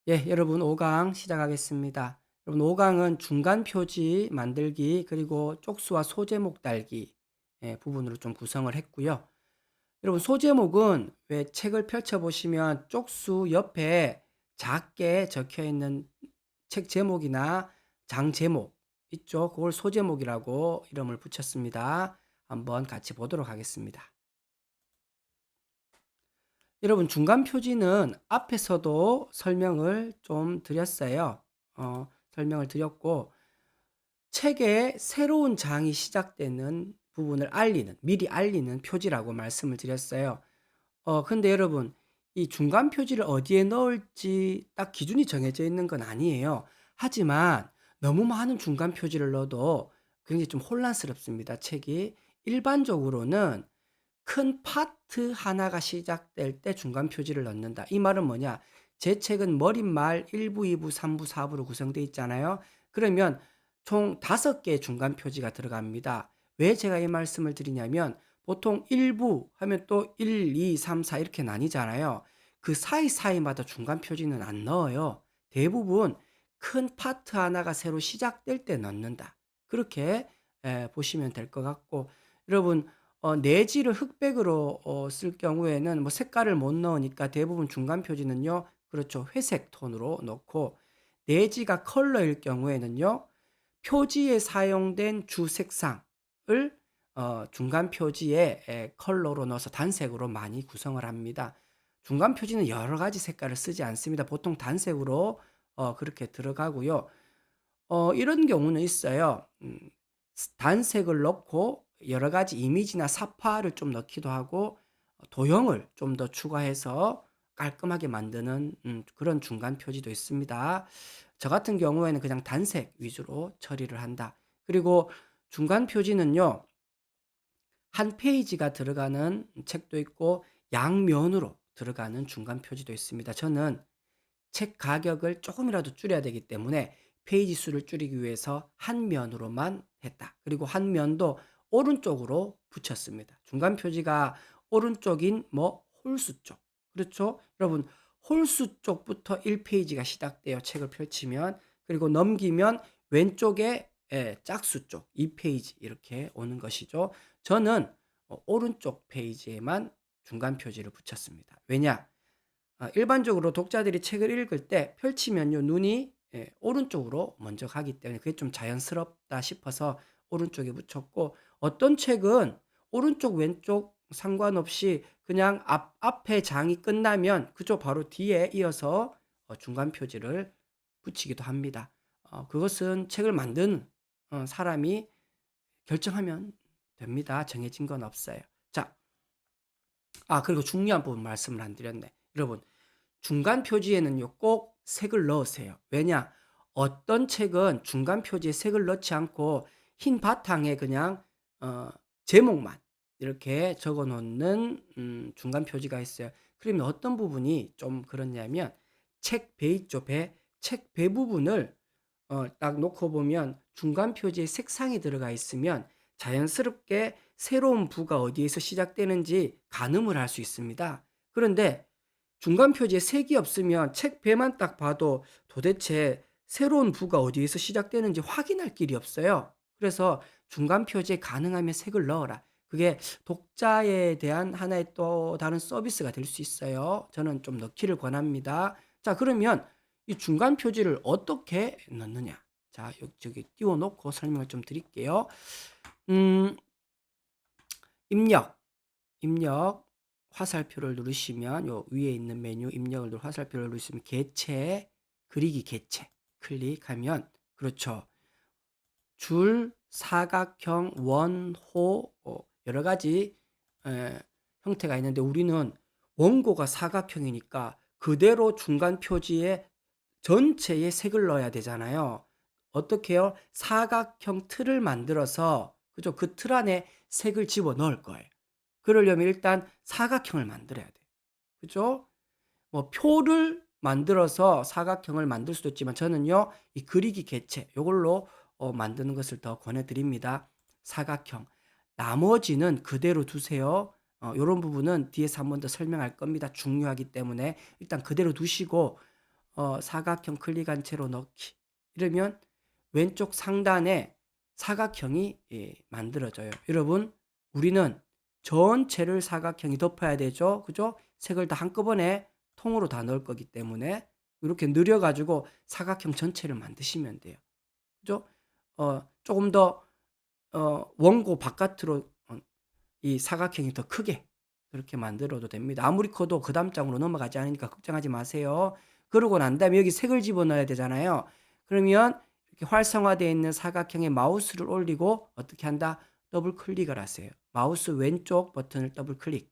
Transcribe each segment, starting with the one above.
예, 여러분 5강 시작하겠습니다. 여러분 5강은 중간 표지 만들기 그리고 쪽수와 소제목 달기 부분으로 좀 구성을 했고요. 여러분 소제목은 왜 책을 펼쳐보시면 쪽수 옆에 작게 적혀 있는 책 제목이나 장 제목 있죠? 그걸 소제목이라고 이름을 붙였습니다. 한번 같이 보도록 하겠습니다. 여러분 중간 표지는 앞에서도 설명을 좀 드렸어요. 설명을 드렸고 책에 새로운 장이 시작되는 부분을 미리 알리는 표지라고 말씀을 드렸어요. 근데 여러분 이 중간 표지를 어디에 넣을지 딱 기준이 정해져 있는 건 아니에요. 하지만 너무 많은 중간 표지를 넣어도 굉장히 좀 혼란스럽습니다. 책이 일반적으로는 큰 파트 하나가 시작될 때 중간 표지를 넣는다. 이 말은 뭐냐? 제 책은 머릿말 1부, 2부, 3부, 4부로 구성되어 있잖아요. 그러면 총 5개의 중간 표지가 들어갑니다. 왜 제가 이 말씀을 드리냐면 보통 1부 하면 또 1, 2, 3, 4 이렇게 나뉘잖아요. 그 사이사이마다 중간 표지는 안 넣어요. 대부분 큰 파트 하나가 새로 시작될 때 넣는다. 그렇게 보시면 될 것 같고 여러분 내지를 흑백으로 쓸 경우에는 뭐 색깔을 못 넣으니까 대부분 중간 표지는요. 그렇죠. 회색 톤으로 넣고 내지가 컬러일 경우에는요. 표지에 사용된 주 색상을 중간 표지에 컬러로 넣어서 단색으로 많이 구성을 합니다. 중간 표지는 여러 가지 색깔을 쓰지 않습니다. 보통 단색으로 그렇게 들어가고요. 이런 경우는 있어요. 단색을 넣고 여러 가지 이미지나 사파를 좀 넣기도 하고 도형을 좀 더 추가해서 깔끔하게 만드는 그런 중간 표지도 있습니다. 저 같은 경우에는 그냥 단색 위주로 처리를 한다. 그리고 중간 표지는요. 한 페이지가 들어가는 책도 있고 양면으로 들어가는 중간 표지도 있습니다. 저는 책 가격을 조금이라도 줄여야 되기 때문에 페이지 수를 줄이기 위해서 한 면으로만 했다. 그리고 한 면도 오른쪽으로 붙였습니다. 중간 표지가 오른쪽인 뭐 홀수 쪽. 그렇죠? 여러분 홀수 쪽부터 1페이지가 시작돼요. 책을 펼치면. 그리고 넘기면 왼쪽에 짝수 쪽 2페이지 이렇게 오는 것이죠. 저는 오른쪽 페이지에만 중간 표지를 붙였습니다. 왜냐? 일반적으로 독자들이 책을 읽을 때 펼치면요 눈이 오른쪽으로 먼저 가기 때문에 그게 좀 자연스럽다 싶어서 오른쪽에 붙였고 어떤 책은 오른쪽 왼쪽 상관없이 그냥 앞에 장이 끝나면 그쪽 바로 뒤에 이어서 중간 표지를 붙이기도 합니다. 그것은 책을 만든 사람이 결정하면 됩니다. 정해진 건 없어요. 자, 그리고 중요한 부분 말씀을 안 드렸네. 여러분 중간 표지에는요, 꼭 색을 넣으세요. 왜냐? 어떤 책은 중간 표지에 색을 넣지 않고 흰 바탕에 그냥 제목만 이렇게 적어 놓는 중간 표지가 있어요. 그러면 어떤 부분이 좀 그렇냐면 책 배 있죠, 배. 책 배 부분을 딱 놓고 보면 중간 표지에 색상이 들어가 있으면 자연스럽게 새로운 부가 어디에서 시작되는지 가늠을 할 수 있습니다. 그런데 중간 표지에 색이 없으면 책 배만 딱 봐도 도대체 새로운 부가 어디에서 시작되는지 확인할 길이 없어요. 그래서 중간 표지에 가능하면 색을 넣어라. 그게 독자에 대한 하나의 또 다른 서비스가 될 수 있어요. 저는 좀 넣기를 권합니다. 자, 그러면 이 중간 표지를 어떻게 넣느냐? 자, 저기 띄워 놓고 설명을 좀 드릴게요. 음, 입력. 입력 화살표를 누르시면 요 위에 있는 메뉴 입력을 화살표를 누르시면 개체 그리기 개체 클릭하면 그렇죠. 줄, 사각형, 원, 호 여러 가지 에, 형태가 있는데 우리는 원고가 사각형이니까 그대로 중간 표지에 전체에 색을 넣어야 되잖아요. 어떻게 해요? 사각형 틀을 만들어서 그죠? 그 틀 안에 색을 집어 넣을 거예요. 그러려면 일단 사각형을 만들어야 돼. 그죠? 뭐 표를 만들어서 사각형을 만들 수도 있지만 저는요. 이 그리기 개체 요걸로 만드는 것을 더 권해 드립니다. 사각형. 나머지는 그대로 두세요. 요런 부분은 뒤에서 한 번 더 설명할 겁니다. 중요하기 때문에 일단 그대로 두시고 사각형 클릭한 채로 넣기. 이러면 왼쪽 상단에 사각형이 만들어져요. 여러분, 우리는 전체를 사각형이 덮어야 되죠. 그죠? 색을 다 한꺼번에 통으로 다 넣을 거기 때문에 이렇게 늘려가지고 사각형 전체를 만드시면 돼요. 그죠? 조금 더 원고 바깥으로 이 사각형이 더 크게 그렇게 만들어도 됩니다. 아무리 커도 그 다음 장으로 넘어가지 않으니까 걱정하지 마세요. 그러고 난 다음에 여기 색을 집어넣어야 되잖아요. 그러면 이렇게 활성화되어 있는 사각형에 마우스를 올리고 어떻게 한다? 더블 클릭을 하세요. 마우스 왼쪽 버튼을 더블 클릭.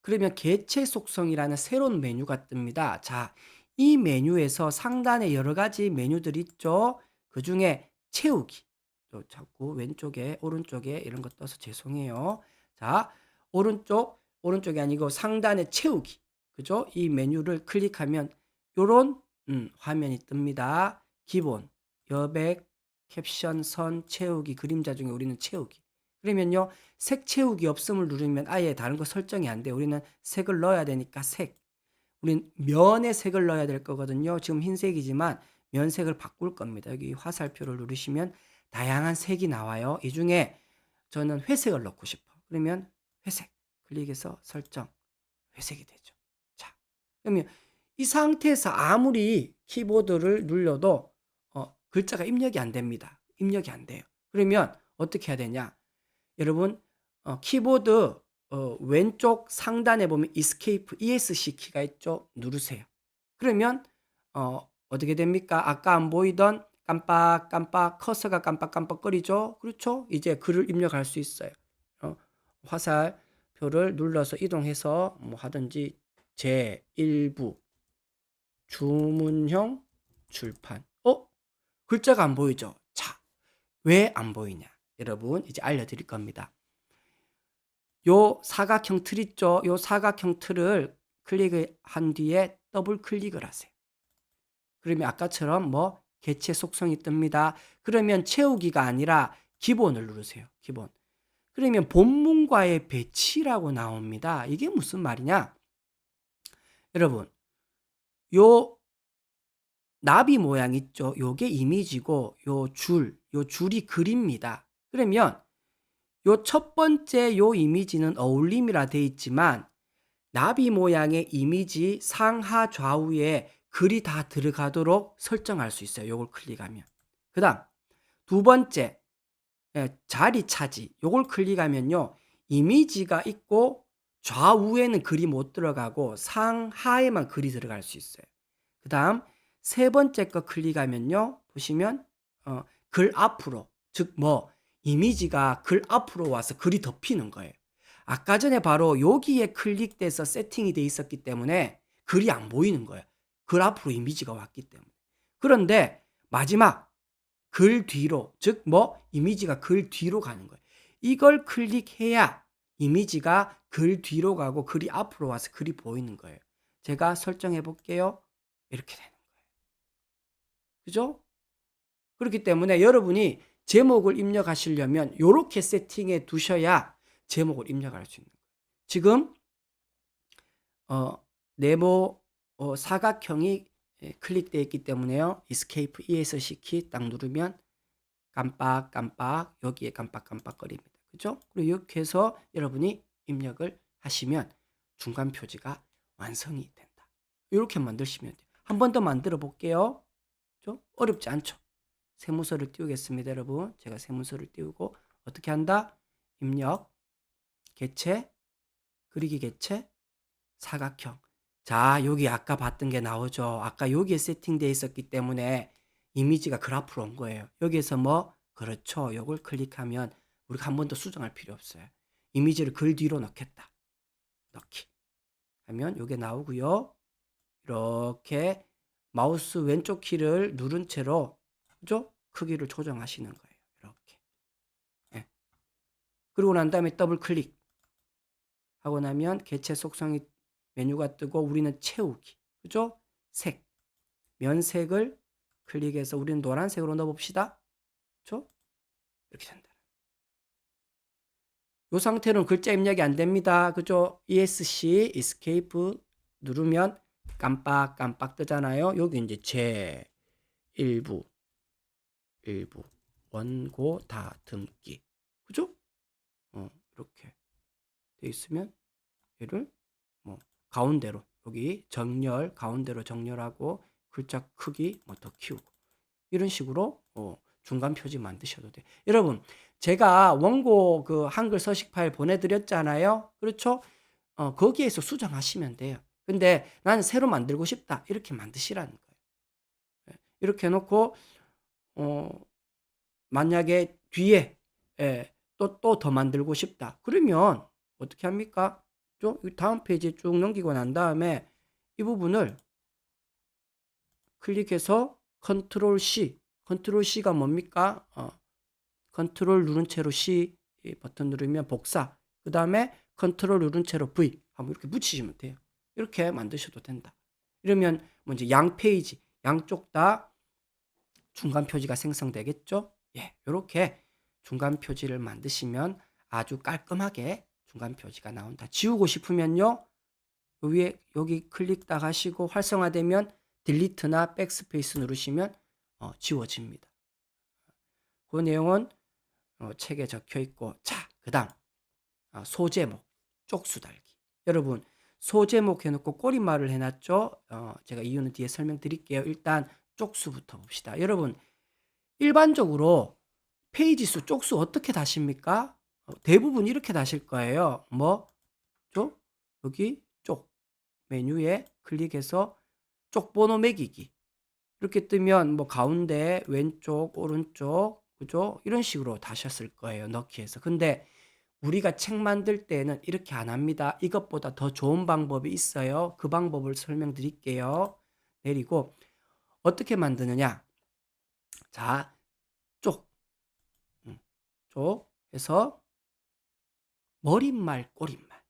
그러면 개체 속성이라는 새로운 메뉴가 뜹니다. 자, 이 메뉴에서 상단에 여러 가지 메뉴들이 있죠. 그 중에 채우기. 또 자꾸 왼쪽에 오른쪽에 이런 거 떠서 죄송해요. 자, 오른쪽이 아니고 상단에 채우기. 그죠? 이 메뉴를 클릭하면 요런 화면이 뜹니다. 기본, 여백, 캡션, 선, 채우기, 그림자 중에 우리는 채우기. 그러면요, 색 채우기 없음을 누르면 아예 다른 거 설정이 안 돼요. 우리는 색을 넣어야 되니까 색. 우린 면에 색을 넣어야 될 거거든요. 지금 흰색이지만 면색을 바꿀 겁니다. 여기 화살표를 누르시면 다양한 색이 나와요. 이 중에 저는 회색을 넣고 싶어. 그러면 회색 클릭해서 설정. 회색이 되죠. 자, 그러면 이 상태에서 아무리 키보드를 눌러도 글자가 입력이 안 됩니다. 입력이 안 돼요. 그러면 어떻게 해야 되냐? 여러분, 키보드 왼쪽 상단에 보면 Escape, ESC 키가 있죠? 누르세요. 그러면 어떻게 됩니까? 아까 안 보이던 깜빡깜빡 커서가 깜빡깜빡거리죠? 그렇죠? 이제 글을 입력할 수 있어요. 화살표를 눌러서 이동해서 뭐 하든지 제1부 주문형 출판. 글자가 안 보이죠? 자, 왜 안 보이냐? 여러분, 이제 알려드릴 겁니다. 요 사각형 틀 있죠? 요 사각형 틀을 클릭한 뒤에 더블 클릭을 하세요. 그러면 아까처럼 뭐 개체 속성이 뜹니다. 그러면 채우기가 아니라 기본을 누르세요. 기본. 그러면 본문과의 배치라고 나옵니다. 이게 무슨 말이냐? 여러분, 요 나비 모양 있죠? 요게 이미지고 요 줄이 글입니다. 그러면 요 첫 번째 요 이미지는 어울림이라 돼 있지만 나비 모양의 이미지 상하 좌우에 글이 다 들어가도록 설정할 수 있어요. 요걸 클릭하면. 그다음 두 번째 자리 차지. 요걸 클릭하면요. 이미지가 있고 좌우에는 글이 못 들어가고 상하에만 글이 들어갈 수 있어요. 그다음 세 번째 거 클릭하면요. 보시면 글 앞으로 즉 뭐 이미지가 글 앞으로 와서 글이 덮이는 거예요. 아까 전에 바로 여기에 클릭돼서 세팅이 돼 있었기 때문에 글이 안 보이는 거예요. 글 앞으로 이미지가 왔기 때문에. 그런데 마지막 글 뒤로 즉 뭐 이미지가 글 뒤로 가는 거예요. 이걸 클릭해야 이미지가 글 뒤로 가고 글이 앞으로 와서 글이 보이는 거예요. 제가 설정해 볼게요. 이렇게 되는 거예요. 그죠? 그렇기 때문에 여러분이 제목을 입력하시려면 이렇게 세팅해 두셔야 제목을 입력할 수 있는 거예요. 지금 네모 사각형이 클릭되어 있기 때문에요. Escape ESC 키 딱 누르면 깜빡깜빡 여기에 깜빡깜빡거립니다. 그죠? 그리고 이렇게 해서 여러분이 입력을 하시면 중간 표지가 완성이 된다. 이렇게 만드시면 돼요. 한 번 더 만들어 볼게요. 좀 어렵지 않죠? 세무서를 띄우겠습니다, 여러분. 제가 세무서를 띄우고 어떻게 한다? 입력, 개체, 그리기 개체, 사각형. 자, 여기 아까 봤던 게 나오죠. 아까 여기에 세팅되어 있었기 때문에 이미지가 그래프로 온 거예요. 여기에서 뭐 그렇죠. 이걸 클릭하면 우리가 한 번 더 수정할 필요 없어요. 이미지를 글 뒤로 넣겠다. 넣기 하면 이게 나오고요. 이렇게 마우스 왼쪽 키를 누른 채로 그죠? 크기를 조정하시는 거예요. 이렇게. 네. 그리고 난 다음에 더블 클릭 하고 나면 개체 속성이 메뉴가 뜨고 우리는 채우기. 그죠? 색. 면색을 클릭해서 우리는 노란색으로 넣어봅시다. 그죠? 이렇게 된다. 이 상태로는 글자 입력이 안 됩니다. 그죠? ESC, Escape 누르면 깜빡깜빡 뜨잖아요. 여기 이제 제 일부 원고 다듬기. 그죠? 이렇게 돼 있으면 얘를 뭐 가운데로 여기 정렬 가운데로 정렬하고 글자 크기 뭐 더 키우고 이런 식으로 중간 표지 만드셔도 돼요. 여러분 제가 원고 그 한글 서식 파일 보내드렸잖아요. 그렇죠? 거기에서 수정하시면 돼요. 근데 나는 새로 만들고 싶다 이렇게 만드시라는 거예요. 예, 이렇게 해놓고 만약에 뒤에 또 더 만들고 싶다 그러면 어떻게 합니까? 다음 페이지 쭉 넘기고 난 다음에 이 부분을 클릭해서 컨트롤 C 컨트롤 C가 뭡니까? 컨트롤 누른 채로 C 버튼 누르면 복사 그 다음에 컨트롤 누른 채로 V 한번 이렇게 붙이시면 돼요. 이렇게 만드셔도 된다. 이러면 뭐 이제 양 페이지 양쪽 다 중간 표지가 생성되겠죠? 예, 이렇게 중간 표지를 만드시면 아주 깔끔하게 중간 표지가 나온다. 지우고 싶으면요. 위에 여기 클릭 딱 하시고 활성화되면 딜리트나 백스페이스 누르시면 지워집니다. 그 내용은 책에 적혀 있고 자, 그다음 소제목 쪽수 달기. 여러분 소제목 해놓고 꼬리말을 해놨죠. 제가 이유는 뒤에 설명드릴게요. 일단 쪽수부터 봅시다. 여러분 일반적으로 페이지 수 쪽수 어떻게 다십니까? 대부분 이렇게 다실 거예요. 여기 쪽 메뉴에 클릭해서 쪽 번호 매기기 이렇게 뜨면 뭐 가운데 왼쪽 오른쪽 그죠? 이런 식으로 다셨을 거예요. 넣기해서. 근데 우리가 책 만들 때는 이렇게 안 합니다. 이것보다 더 좋은 방법이 있어요. 그 방법을 설명드릴게요. 내리고 어떻게 만드느냐? 자, 쪽 해서 머릿말 꼬릿말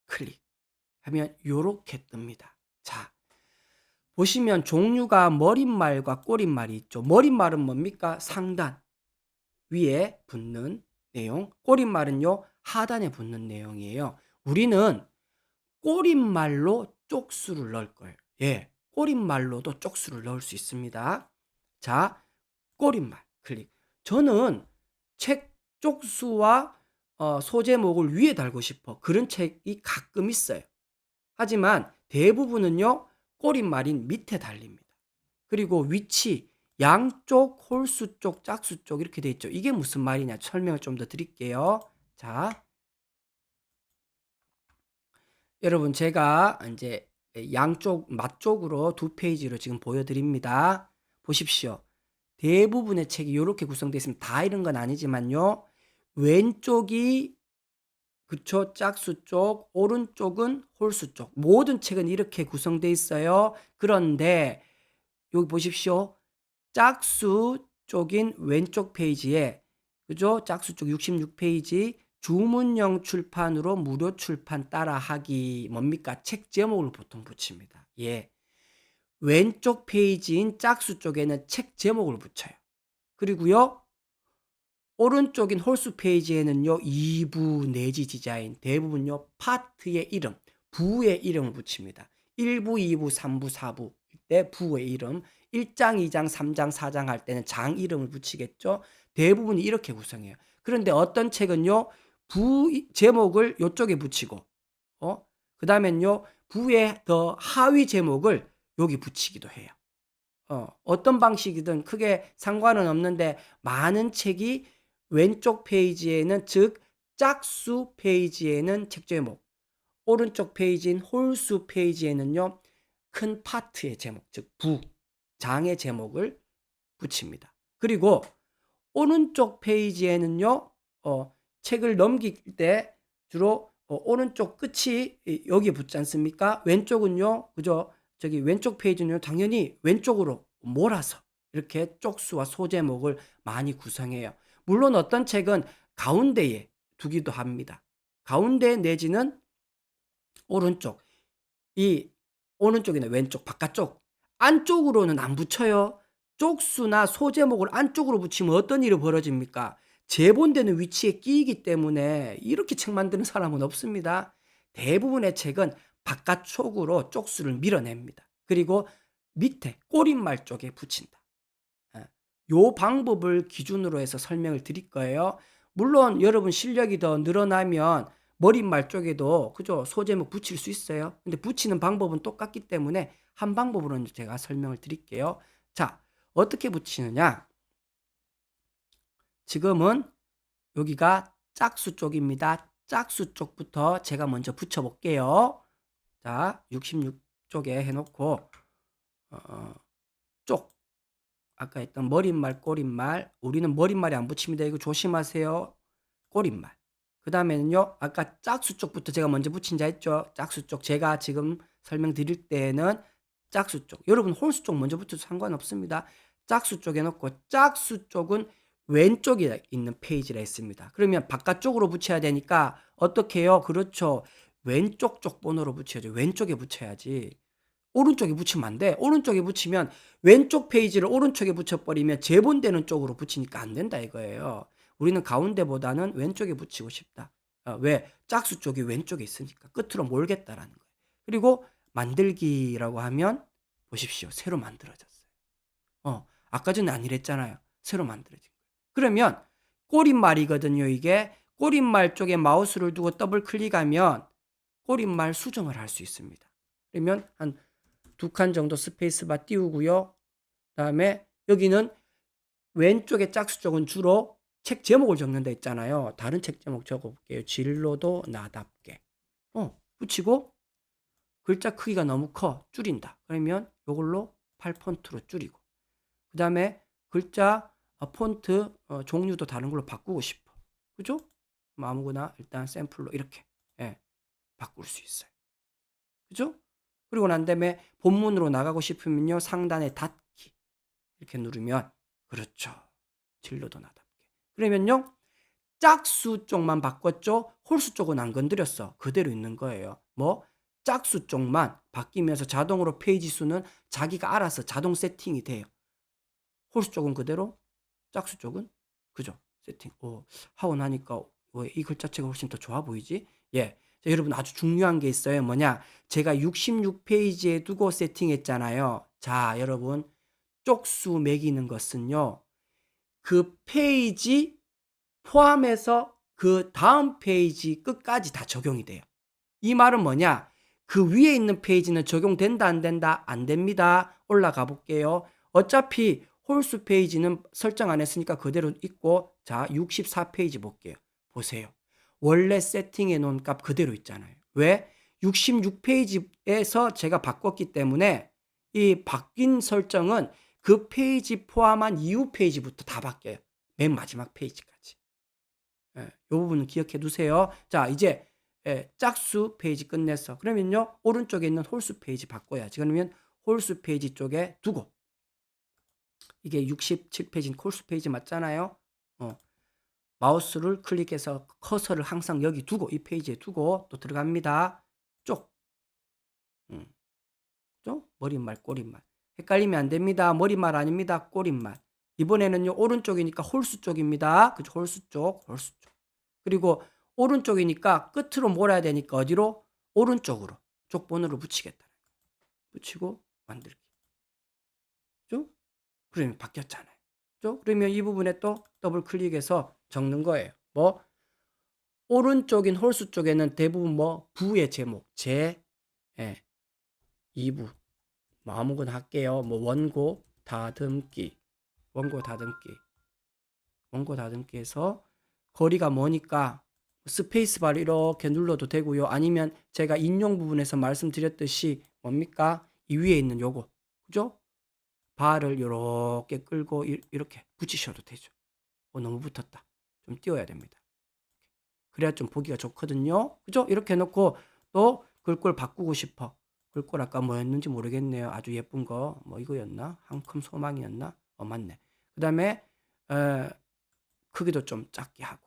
클릭하면 요렇게 뜹니다. 자, 보시면 종류가 머릿말과 꼬릿말이 있죠. 머릿말은 뭡니까? 상단 위에 붙는 내용, 꼬릿말은요 하단에 붙는 내용이에요. 우리는 꼬릿말로 쪽수를 넣을 거예요. 예, 꼬릿말로도 쪽수를 넣을 수 있습니다. 자, 꼬릿말 클릭. 저는 책 쪽수와 소제목을 위에 달고 싶어. 그런 책이 가끔 있어요. 하지만 대부분은요 꼬릿말인 밑에 달립니다. 그리고 위치 양쪽 홀수 쪽 짝수 쪽 이렇게 돼 있죠. 이게 무슨 말이냐 설명을 좀 더 드릴게요. 자, 여러분 제가 이제 양쪽 맞쪽으로 두 페이지로 지금 보여드립니다. 보십시오. 대부분의 책이 이렇게 구성되어 있으면 다 이런 건 아니지만요. 왼쪽이 그쵸 짝수 쪽, 오른쪽은 홀수 쪽. 모든 책은 이렇게 구성되어 있어요. 그런데 여기 보십시오. 짝수 쪽인 왼쪽 페이지에 그죠? 짝수 쪽 66페이지 주문형 출판으로 무료 출판 따라하기 뭡니까? 책 제목을 보통 붙입니다. 예. 왼쪽 페이지인 짝수 쪽에는 책 제목을 붙여요. 그리고요. 오른쪽인 홀수 페이지에는요. 2부 내지 디자인 대부분요. 파트의 이름, 부의 이름을 붙입니다. 1부, 2부, 3부, 4부 때 부의 이름 1장, 2장, 3장, 4장 할 때는 장 이름을 붙이겠죠. 대부분이 이렇게 구성해요. 그런데 어떤 책은요. 부 제목을 이쪽에 붙이고 그 다음엔요. 부의 더 하위 제목을 여기 붙이기도 해요. 어떤 방식이든 크게 상관은 없는데 많은 책이 왼쪽 페이지에는 즉 짝수 페이지에는 책 제목 오른쪽 페이지인 홀수 페이지에는요. 큰 파트의 제목 즉 부, 장의 제목을 붙입니다. 그리고 오른쪽 페이지에는요. 책을 넘길 때 주로 오른쪽 끝이 여기 붙지 않습니까? 왼쪽은요. 그죠? 저기 왼쪽 페이지는요. 당연히 왼쪽으로 몰아서 이렇게 쪽수와 소제목을 많이 구성해요. 물론 어떤 책은 가운데에 두기도 합니다. 가운데 내지는 오른쪽 이 오른쪽이나 왼쪽 바깥쪽 안쪽으로는 안 붙여요. 쪽수나 소제목을 안쪽으로 붙이면 어떤 일이 벌어집니까? 제본되는 위치에 끼이기 때문에 이렇게 책 만드는 사람은 없습니다. 대부분의 책은 바깥쪽으로 쪽수를 밀어냅니다. 그리고 밑에 꼬릿말 쪽에 붙인다. 예. 요 방법을 기준으로 해서 설명을 드릴 거예요. 물론 여러분 실력이 더 늘어나면 머릿말 쪽에도 그죠? 소제목 붙일 수 있어요. 근데 붙이는 방법은 똑같기 때문에 한 방법으로는 제가 설명을 드릴게요. 자, 어떻게 붙이느냐? 지금은 여기가 짝수 쪽입니다. 짝수 쪽부터 제가 먼저 붙여 볼게요. 자, 66쪽에 해놓고 쪽 아까 했던 머릿말, 꼬릿말. 우리는 머릿말이 안 붙입니다. 이거 조심하세요. 꼬릿말. 그 다음에는요, 아까 짝수 쪽부터 제가 먼저 붙인 자 했죠. 짝수 쪽. 제가 지금 설명드릴 때는 짝수 쪽. 여러분 홀수 쪽 먼저 붙여도 상관없습니다. 짝수 쪽에 놓고 짝수 쪽은 왼쪽에 있는 페이지라 했습니다. 그러면 바깥쪽으로 붙여야 되니까 어떻게 해요? 그렇죠. 왼쪽 쪽 번호로 붙여야죠. 왼쪽에 붙여야지. 오른쪽에 붙이면 안 돼. 오른쪽에 붙이면 왼쪽 페이지를 오른쪽에 붙여버리면 재본되는 쪽으로 붙이니까 안 된다 이거예요. 우리는 가운데보다는 왼쪽에 붙이고 싶다. 왜? 짝수 쪽이 왼쪽에 있으니까 끝으로 몰겠다라는 거예요. 그리고 만들기라고 하면 보십시오. 새로 만들어졌어요. 아까 전에 아니랬잖아요. 새로 만들어진 거예요. 그러면 꼬릿말이거든요. 이게 꼬릿말 쪽에 마우스를 두고 더블 클릭하면 꼬릿말 수정을 할 수 있습니다. 그러면 한 2칸 정도 스페이스바 띄우고요. 그다음에 여기는 왼쪽에 짝수 쪽은 주로 책 제목을 적는 데 있잖아요. 다른 책 제목 적어볼게요. 진로도 나답게. 붙이고 글자 크기가 너무 커. 줄인다. 그러면 이걸로 8폰트로 줄이고 그 다음에 글자 폰트 종류도 다른 걸로 바꾸고 싶어. 그죠? 뭐 아무거나 일단 샘플로 이렇게 바꿀 수 있어요. 그죠? 그리고 난 다음에 본문으로 나가고 싶으면요. 상단에 닫기 이렇게 누르면 그렇죠. 진로도 나답게. 그러면요. 짝수 쪽만 바꿨죠. 홀수 쪽은 안 건드렸어. 그대로 있는 거예요. 뭐 짝수 쪽만 바뀌면서 자동으로 페이지 수는 자기가 알아서 자동 세팅이 돼요. 홀수 쪽은 그대로, 짝수 쪽은 그죠. 세팅. 하고 나니까 왜 이 글자체가 훨씬 더 좋아 보이지? 예. 자, 여러분 아주 중요한 게 있어요. 뭐냐? 제가 66페이지에 두고 세팅했잖아요. 자, 여러분 쪽수 매기는 것은요. 그 페이지 포함해서 그 다음 페이지 끝까지 다 적용이 돼요. 이 말은 뭐냐? 그 위에 있는 페이지는 적용된다 안 된다? 안 됩니다. 올라가 볼게요. 어차피 홀수 페이지는 설정 안 했으니까 그대로 있고 자 64페이지 볼게요. 보세요. 원래 세팅해 놓은 값 그대로 있잖아요. 왜? 66페이지에서 제가 바꿨기 때문에 이 바뀐 설정은 그 페이지 포함한 이후 페이지부터 다 바뀌어요. 맨 마지막 페이지까지. 이 부분은 기억해 두세요. 자 이제 짝수 페이지 끝냈어. 그러면요 오른쪽에 있는 홀수 페이지 바꿔야지. 그러면 홀수 페이지 쪽에 두고 이게 67페이지인 홀수 페이지 맞잖아요. 마우스를 클릭해서 커서를 항상 여기 두고 이 페이지에 두고 또 들어갑니다. 쪽. 쪽? 머릿말 꼬릿말. 헷갈리면 안 됩니다. 머릿말 아닙니다. 꼬릿말. 이번에는요 오른쪽이니까 홀수 쪽입니다. 그죠? 홀수 쪽. 그리고 오른쪽이니까 끝으로 몰아야 되니까 어디로? 오른쪽으로. 쪽 번호를 붙이겠다. 붙이고 만들기. 그죠? 그러면 바뀌었잖아요. 그죠? 그러면 이 부분에 또 더블 클릭해서 적는 거예요. 뭐 오른쪽인 홀수 쪽에는 대부분 뭐 부의 제목 제 2부 뭐 아무거나 할게요. 뭐 원고 다듬기 원고 다듬기에서 거리가 머니까 스페이스바를 이렇게 눌러도 되고요. 아니면 제가 인용 부분에서 말씀드렸듯이 뭡니까? 이 위에 있는 요거. 그죠? 바를 이렇게 끌고 이렇게 붙이셔도 되죠. 너무 붙었다. 좀 띄워야 됩니다. 그래야 좀 보기가 좋거든요. 그죠? 이렇게 해놓고 또 글꼴 바꾸고 싶어. 글꼴 아까 뭐였는지 모르겠네요. 아주 예쁜 거. 뭐 이거였나? 한큼 소망이었나? 맞네. 그 다음에 크기도 좀 작게 하고.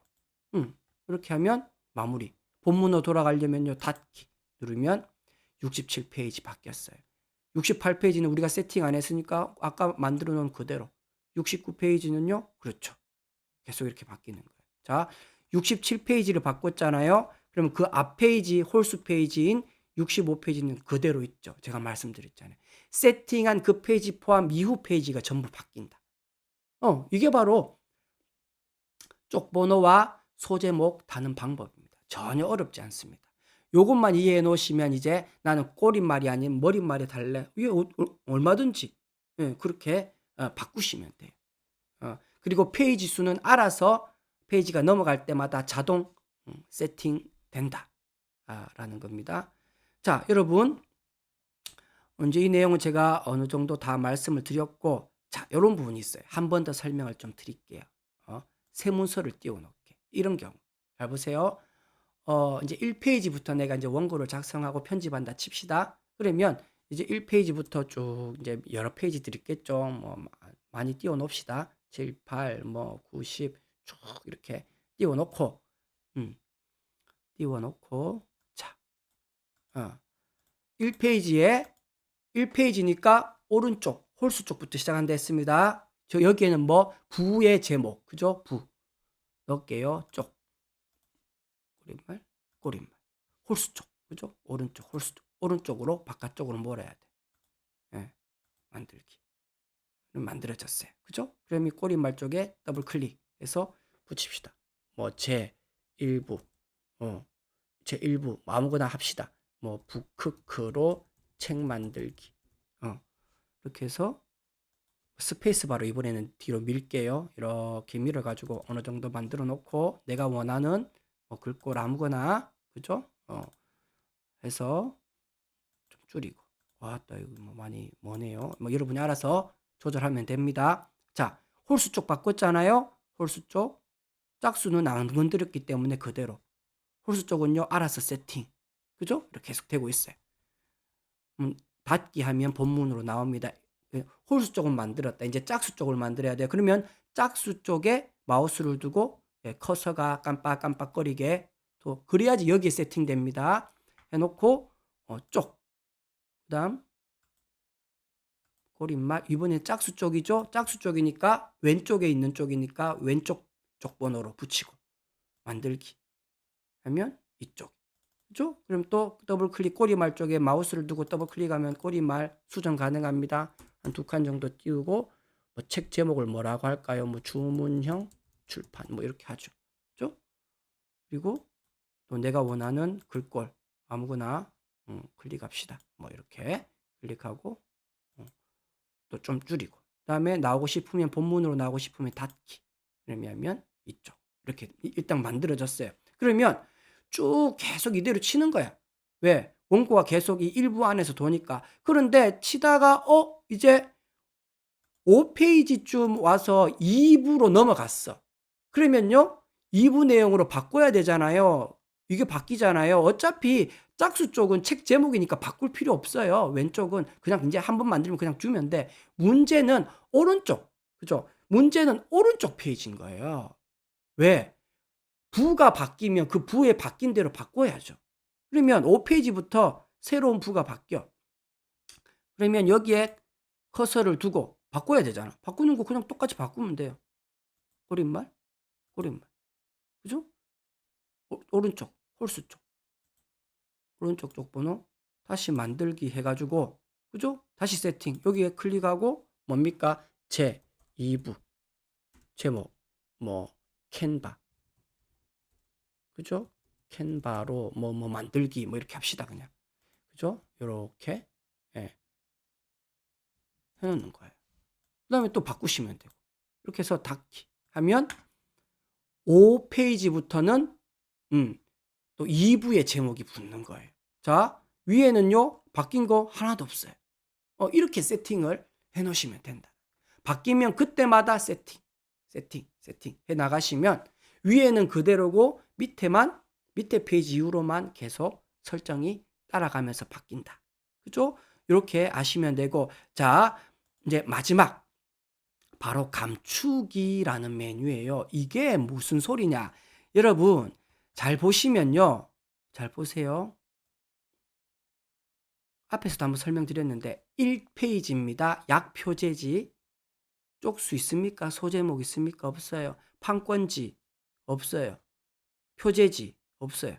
이렇게 하면 마무리. 본문으로 돌아가려면요. 닫기 누르면 67페이지 바뀌었어요. 68페이지는 우리가 세팅 안 했으니까 아까 만들어 놓은 그대로. 69페이지는요. 그렇죠. 계속 이렇게 바뀌는 거예요. 자, 67페이지를 바꿨잖아요. 그러면 그 앞 페이지 홀수 페이지인 65페이지는 그대로 있죠. 제가 말씀드렸잖아요. 세팅한 그 페이지 포함 이후 페이지가 전부 바뀐다. 이게 바로 쪽번호와 소제목 다는 방법입니다. 전혀 어렵지 않습니다. 요것만 이해해 놓으시면 이제 나는 꼬릿말이 아닌 머릿말이 달래. 이게 얼마든지 그렇게 바꾸시면 돼요. 그리고 페이지 수는 알아서 페이지가 넘어갈 때마다 자동 세팅된다. 라는 겁니다. 자, 여러분 이제 이 내용은 제가 어느 정도 다 말씀을 드렸고, 자, 요런 부분이 있어요. 한 번 더 설명을 좀 드릴게요. 세문서를 띄워 놓게. 이런 경우. 잘 보세요. 이제 1페이지부터 내가 이제 원고를 작성하고 편집한다 칩시다. 그러면 이제 1페이지부터 쭉 이제 여러 페이지들이 있겠죠. 뭐 많이 띄워 놓읍시다. 7, 8, 뭐 9, 10 쭉 이렇게 띄워 놓고 띄워 놓고 자, 1페이지니까 오른쪽 홀수 쪽부터 시작한다 했습니다. 저 여기에는 뭐 부의 제목, 그죠? 부 넣을게요. 쪽 꼬릿말, 꼬릿말, 홀수 쪽, 그죠? 오른쪽 홀수 쪽, 오른쪽으로 바깥쪽으로 몰아야 돼. 만들기. 만들어졌어요. 그죠? 그럼 이 꼬릿말 쪽에 더블 클릭해서 붙입시다. 뭐 제 일부, 제 일부 아무거나 합시다. 뭐 북크크로 책 만들기. 이렇게 해서 스페이스바로 이번에는 뒤로 밀게요. 이렇게 밀어가지고 어느 정도 만들어 놓고 내가 원하는 뭐 글꼴 아무거나 그죠? 해서 좀 줄이고 와따 이거 뭐 많이 머네요. 뭐 여러분이 알아서 조절하면 됩니다. 자, 홀수 쪽 바꿨잖아요. 홀수 쪽 짝수는 안 건드렸기 때문에 그대로 홀수 쪽은요 알아서 세팅 그죠? 이렇게 계속 되고 있어요. 닫기 하면 본문으로 나옵니다. 홀수 쪽은 만들었다. 이제 짝수 쪽을 만들어야 돼요. 그러면 짝수 쪽에 마우스를 두고 커서가 깜빡깜빡거리게 또 그래야지 여기에 세팅됩니다. 해놓고 쪽 그다음 꼬릿말 이번에 짝수 쪽이죠. 짝수 쪽이니까 왼쪽에 있는 쪽이니까 왼쪽 쪽 번호로 붙이고 만들기 하면 이쪽 그죠? 그럼 또 더블 클릭 꼬리말 쪽에 마우스를 두고 더블 클릭하면 꼬리말 수정 가능합니다. 한 2칸 정도 띄우고 뭐 책 제목을 뭐라고 할까요? 뭐 주문형 출판 뭐 이렇게 하죠. 그죠? 그리고 또 내가 원하는 글꼴 아무거나 클릭합시다. 뭐 이렇게 클릭하고 또 좀 줄이고 그다음에 나오고 싶으면 본문으로 나오고 싶으면 닫기 그러면 이쪽 이렇게 일단 만들어졌어요. 그러면 쭉 계속 이대로 치는 거야. 왜? 원고가 계속 이 일부 안에서 도니까. 그런데 치다가 이제 5페이지쯤 와서 2부로 넘어갔어. 그러면요 2부 내용으로 바꿔야 되잖아요. 이게 바뀌잖아요. 어차피 짝수 쪽은 책 제목이니까 바꿀 필요 없어요. 왼쪽은 그냥 이제 한 번 만들면 그냥 주면 돼. 문제는 오른쪽. 그죠? 문제는 오른쪽 페이지인 거예요. 왜? 부가 바뀌면 그 부에 바뀐 대로 바꿔야죠. 그러면 5페이지부터 새로운 부가 바뀌어. 그러면 여기에 커서를 두고 바꿔야 되잖아. 바꾸는 거 그냥 똑같이 바꾸면 돼요. 꼬릿말, 꼬릿말. 그죠? 오른쪽, 홀수 쪽. 오른쪽 쪽 번호 다시 만들기 해가지고 그죠? 다시 세팅. 여기에 클릭하고 뭡니까? 제 2부 제목 뭐 캔바 그죠? 캔바로 뭐 만들기 뭐 이렇게 합시다 그냥 그죠? 요렇게 해놓는 거예요. 그 다음에 또 바꾸시면 되고 이렇게 해서 닫기 하면 5페이지부터는 또 2부의 제목이 붙는 거예요. 자 위에는요 바뀐 거 하나도 없어요. 이렇게 세팅을 해 놓으시면 된다. 바뀌면 그때마다 세팅 해 나가시면 위에는 그대로고 밑에 페이지 이후로만 계속 설정이 따라가면서 바뀐다. 그죠? 이렇게 아시면 되고 자 이제 마지막 바로 감추기라는 메뉴예요. 이게 무슨 소리냐? 여러분 잘 보시면요. 잘 보세요. 앞에서도 한번 설명드렸는데 1페이지입니다. 약표제지. 쪽수 있습니까? 소제목 있습니까? 없어요. 판권지 없어요. 표제지 없어요.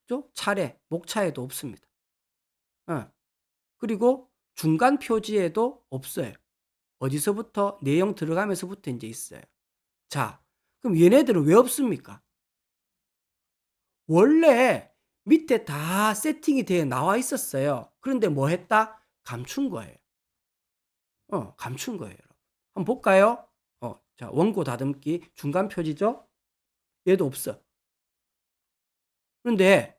그죠? 차례, 목차에도 없습니다. 어. 그리고 중간 표지에도 없어요. 어디서부터 내용 들어가면서부터 인제 있어요. 자, 그럼 얘네들은 왜 없습니까? 원래 밑에 다 세팅이 돼 나와 있었어요. 그런데 뭐 했다? 감춘 거예요. 감춘 거예요, 여러분. 한번 볼까요? 자, 원고 다듬기 중간 표지죠? 얘도 없어. 그런데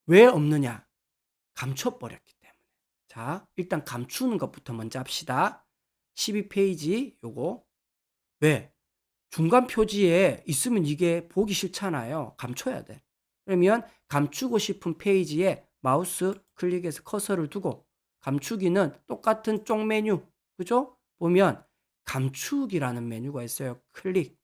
왜 없느냐? 감춰 버렸기 때문에. 자, 일단 감추는 것부터 먼저 합시다. 12페이지 요거. 왜? 중간 표지에 있으면 이게 보기 싫잖아요. 감춰야 돼. 그러면 감추고 싶은 페이지에 마우스 클릭해서 커서를 두고 감추기는 똑같은 쪽 메뉴. 그죠? 보면 감추기라는 메뉴가 있어요. 클릭.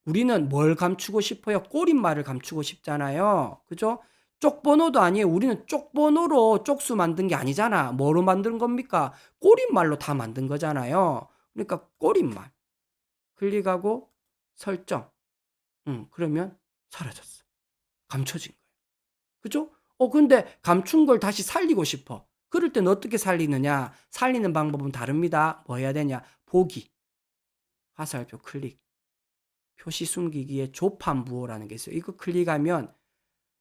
우리는 뭘 감추고 싶어요? 꼬릿말을 감추고 싶잖아요. 그죠? 쪽번호도 아니에요. 우리는 쪽번호로 쪽수 만든 게 아니잖아. 뭐로 만든 겁니까? 꼬릿말로 다 만든 거잖아요. 그러니까 꼬릿말. 클릭하고 설정. 그러면 사라졌어. 감춰진 거예요. 그죠? 근데 감춘 걸 다시 살리고 싶어. 그럴 땐 어떻게 살리느냐? 살리는 방법은 다릅니다. 뭐 해야 되냐? 보기. 화살표 클릭. 표시 숨기기에 조판부호라는 게 있어요. 이거 클릭하면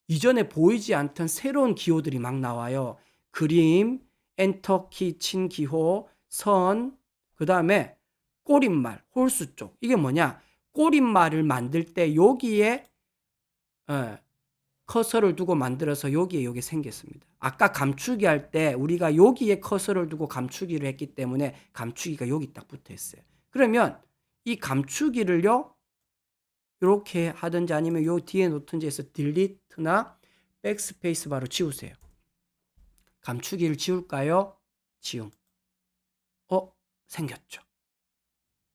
이전에 보이지 않던 새로운 기호들이 막 나와요. 그림, 엔터키 친 기호, 선, 그 다음에 꼬릿말, 홀수 쪽. 이게 뭐냐? 꼬릿말을 만들 때 여기에 커서를 두고 만들어서 여기에 요게 생겼습니다. 아까 감추기 할 때 우리가 여기에 커서를 두고 감추기를 했기 때문에 감추기가 여기 딱 붙어 있어요. 그러면 이 감추기를요, 요렇게 하든지 아니면 요 뒤에 놓든지 해서 딜리트나 백스페이스 바로 지우세요. 감추기를 지울까요? 지움. 생겼죠.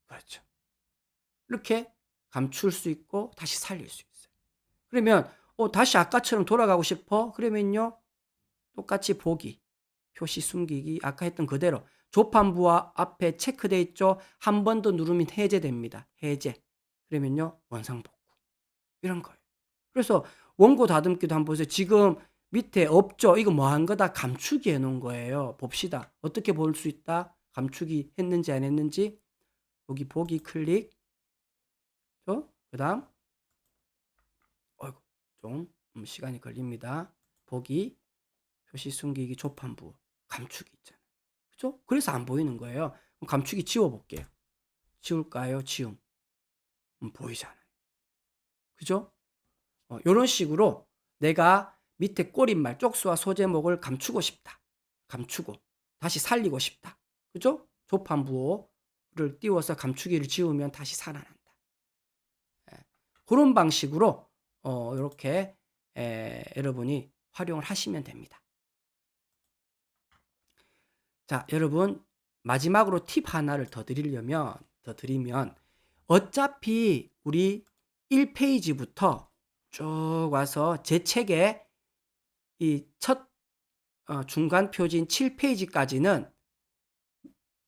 그렇죠. 이렇게 감출 수 있고 다시 살릴 수 있어요. 그러면 다시 아까처럼 돌아가고 싶어? 그러면요, 똑같이 보기, 표시 숨기기, 아까 했던 그대로 조판부와 앞에 체크돼 있죠? 한 번 더 누르면 해제됩니다. 해제. 그러면요, 원상복구. 이런 거예요. 그래서 원고 다듬기도 한번 보세요. 지금 밑에 없죠? 이거 뭐 한 거다? 감추기 해 놓은 거예요. 봅시다. 어떻게 볼 수 있다? 감추기 했는지 안 했는지. 여기 보기 클릭. 그다음 어이구, 좀 시간이 걸립니다. 보기, 표시 숨기기, 조판부, 감추기 있잖아요. 그죠? 그래서 안 보이는 거예요. 그럼 감추기 지워 볼게요. 지울까요? 지움. 보이잖아요. 그죠? 요런 식으로 내가 밑에 꼬릿말, 쪽수와 소제목을 감추고 싶다. 감추고 다시 살리고 싶다. 그죠? 조판부호를 띄워서 감추기를 지우면 다시 살아난다. 예. 그런 방식으로 요렇게 여러분이 활용을 하시면 됩니다. 자, 여러분, 마지막으로 팁 하나를 더 드리면 어차피 우리 1페이지부터 쭉 와서 제 책의 이 첫 중간 표지인 7페이지까지는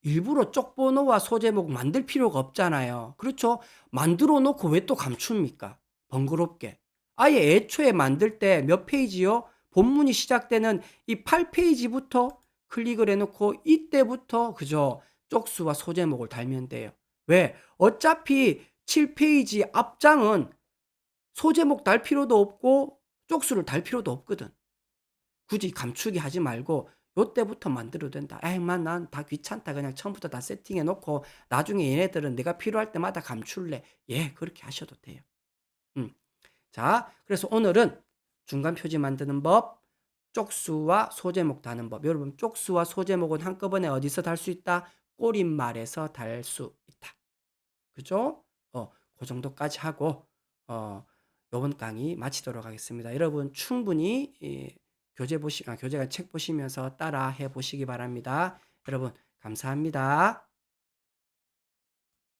일부러 쪽번호와 소제목 만들 필요가 없잖아요. 그렇죠? 만들어 놓고 왜 또 감춥니까? 번거롭게. 아예 애초에 만들 때 몇 페이지요? 본문이 시작되는 이 8페이지부터 클릭을 해놓고 이때부터 그저 쪽수와 소제목을 달면 돼요. 왜? 어차피 7페이지 앞장은 소제목 달 필요도 없고 쪽수를 달 필요도 없거든. 굳이 감추기 하지 말고 요때부터 만들어도 된다. 에이만 난 다 귀찮다. 그냥 처음부터 다 세팅해 놓고 나중에 얘네들은 내가 필요할 때마다 감출래. 예, 그렇게 하셔도 돼요. 음. 자, 그래서 오늘은 중간 표지 만드는 법, 쪽수와 소제목 다는 법. 여러분, 쪽수와 소제목은 한꺼번에 어디서 달 수 있다? 꼬릿말에서 달 수 있다. 그죠? 그 정도까지 하고 요번 강의 마치도록 하겠습니다. 여러분 충분히 교재가 책 보시면서 따라 해 보시기 바랍니다. 여러분 감사합니다.